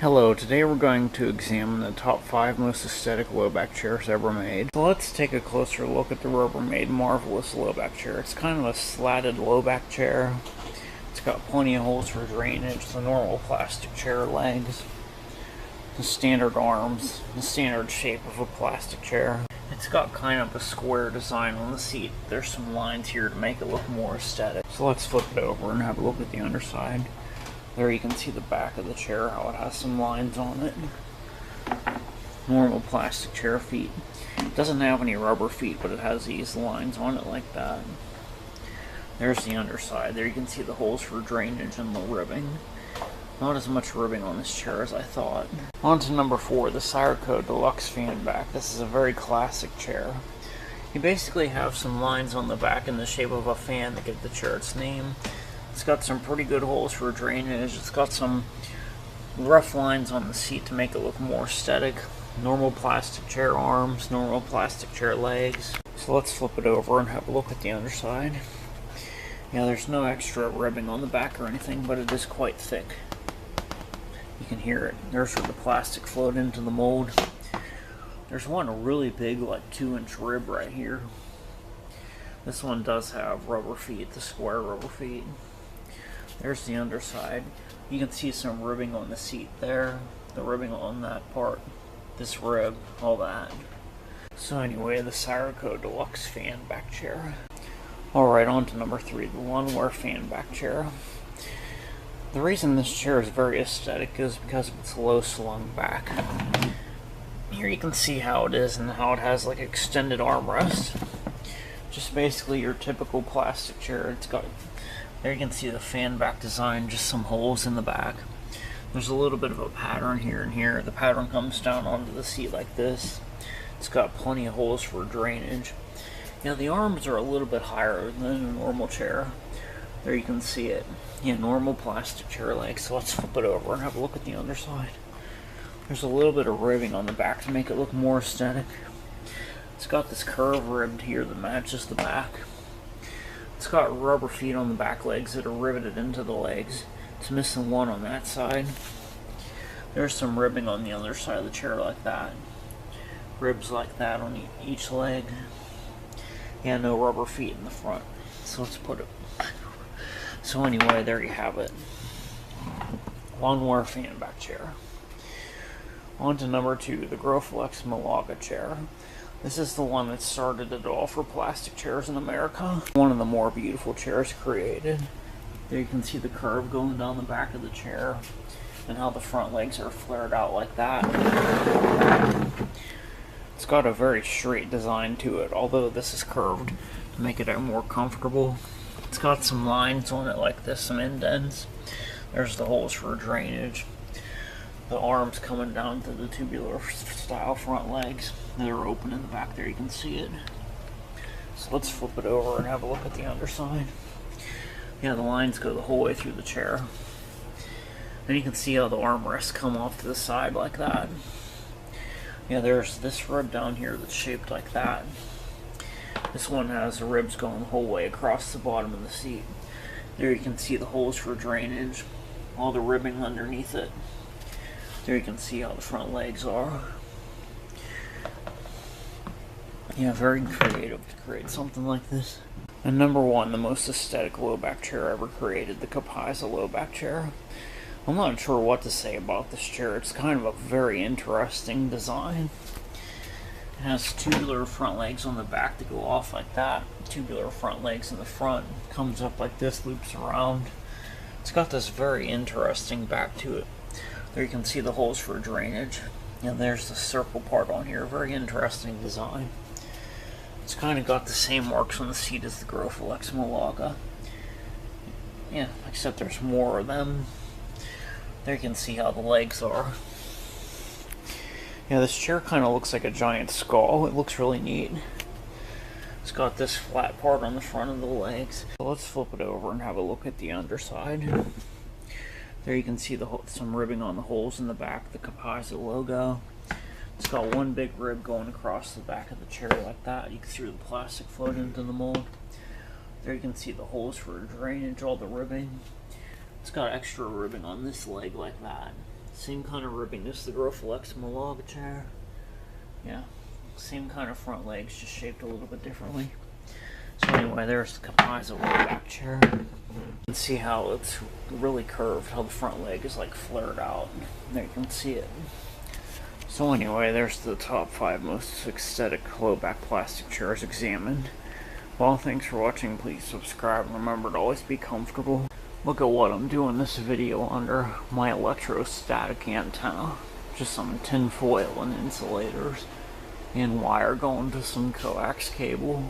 Hello, today we're going to examine the top 5 most aesthetic low-back chairs ever made. So let's take a closer look at the Rubbermaid Marvelous low-back chair. It's kind of a slatted low-back chair. It's got plenty of holes for drainage, the normal plastic chair legs, the standard arms, the standard shape of a plastic chair. It's got kind of a square design on the seat. There's some lines here to make it look more aesthetic. So let's flip it over and have a look at the underside. There you can see the back of the chair, how it has some lines on it. Normal plastic chair feet. It doesn't have any rubber feet, but it has these lines on it like that. There's the underside. There you can see the holes for drainage and the ribbing. Not as much ribbing on this chair as I thought. On to number 4, the Sirocco Deluxe Fan Back. This is a very classic chair. You basically have some lines on the back in the shape of a fan that give the chair its name. It's got some pretty good holes for drainage. It's got some rough lines on the seat to make it look more aesthetic. Normal plastic chair arms, normal plastic chair legs. So let's flip it over and have a look at the underside. Yeah, there's no extra ribbing on the back or anything, but it is quite thick. You can hear it. There's where the plastic flowed into the mold. There's one really big, like 2-inch rib right here. This one does have rubber feet, the square rubber feet. There's the underside. You can see some ribbing on the seat there, the ribbing on that part, this rib, all that. So anyway, the Sirocco Deluxe Fan Back Chair. Alright, on to number 3, the Lawnmower Fan Back Chair. The reason this chair is very aesthetic is because of its low slung back. Here you can see how it is and how it has like extended armrest. Just basically your typical plastic chair. It's got, there you can see the fan back design, just some holes in the back. There's a little bit of a pattern here and here. The pattern comes down onto the seat like this. It's got plenty of holes for drainage. Now the arms are a little bit higher than a normal chair. There you can see it. Yeah, normal plastic chair legs. So let's flip it over and have a look at the underside. There's a little bit of ribbing on the back to make it look more aesthetic. It's got this curve ribbed here that matches the back. It's got rubber feet on the back legs that are riveted into the legs. It's missing one on that side. There's some ribbing on the other side of the chair like that. Ribs like that on each leg. Yeah, no rubber feet in the front. So let's put it. So anyway, there you have it. Lawnmower Fan Back Chair. On to number 2, the Growflex Malaga Chair. This is the one that started it all for plastic chairs in America. One of the more beautiful chairs created. There you can see the curve going down the back of the chair and how the front legs are flared out like that. It's got a very straight design to it, although this is curved to make it more comfortable. It's got some lines on it like this, some indents. There's the holes for drainage. The arms coming down to the tubular style front legs that are open in the back there, you can see it. So let's flip it over and have a look at the underside. Yeah, the lines go the whole way through the chair. And you can see how the armrests come off to the side like that. Yeah, there's this rib down here that's shaped like that. This one has the ribs going the whole way across the bottom of the seat. There you can see the holes for drainage, all the ribbing underneath it. There you can see how the front legs are. Yeah, very creative to create something like this. And number 1, the most aesthetic low-back chair ever created, the Capaiza low-back chair. I'm not sure what to say about this chair. It's kind of a very interesting design. It has tubular front legs on the back that go off like that. Tubular front legs in the front. Comes up like this, loops around. It's got this very interesting back to it. There you can see the holes for drainage. And there's the circle part on here. Very interesting design. It's kind of got the same marks on the seat as the Growflex Malaga. Yeah, except there's more of them. There you can see how the legs are. Yeah, this chair kind of looks like a giant skull. It looks really neat. It's got this flat part on the front of the legs. So let's flip it over and have a look at the underside. There you can see some ribbing on the holes in the back, the Capaiza logo. It's got one big rib going across the back of the chair like that. You can see the plastic float into the mold. There you can see the holes for drainage, all the ribbing. It's got extra ribbing on this leg like that. Same kind of ribbing as the Growflex Malaga chair. Yeah, same kind of front legs, just shaped a little bit differently. So anyway, there's the composite Lowback chair. You can see how it's really curved, how the front leg is like flared out. There you can see it. So anyway, there's the top 5 most aesthetic Lowback plastic chairs examined. Well, thanks for watching. Please subscribe and remember to always be comfortable. Look at what I'm doing this video under: my electrostatic antenna. Just some tin foil and insulators, and wire going to some coax cable.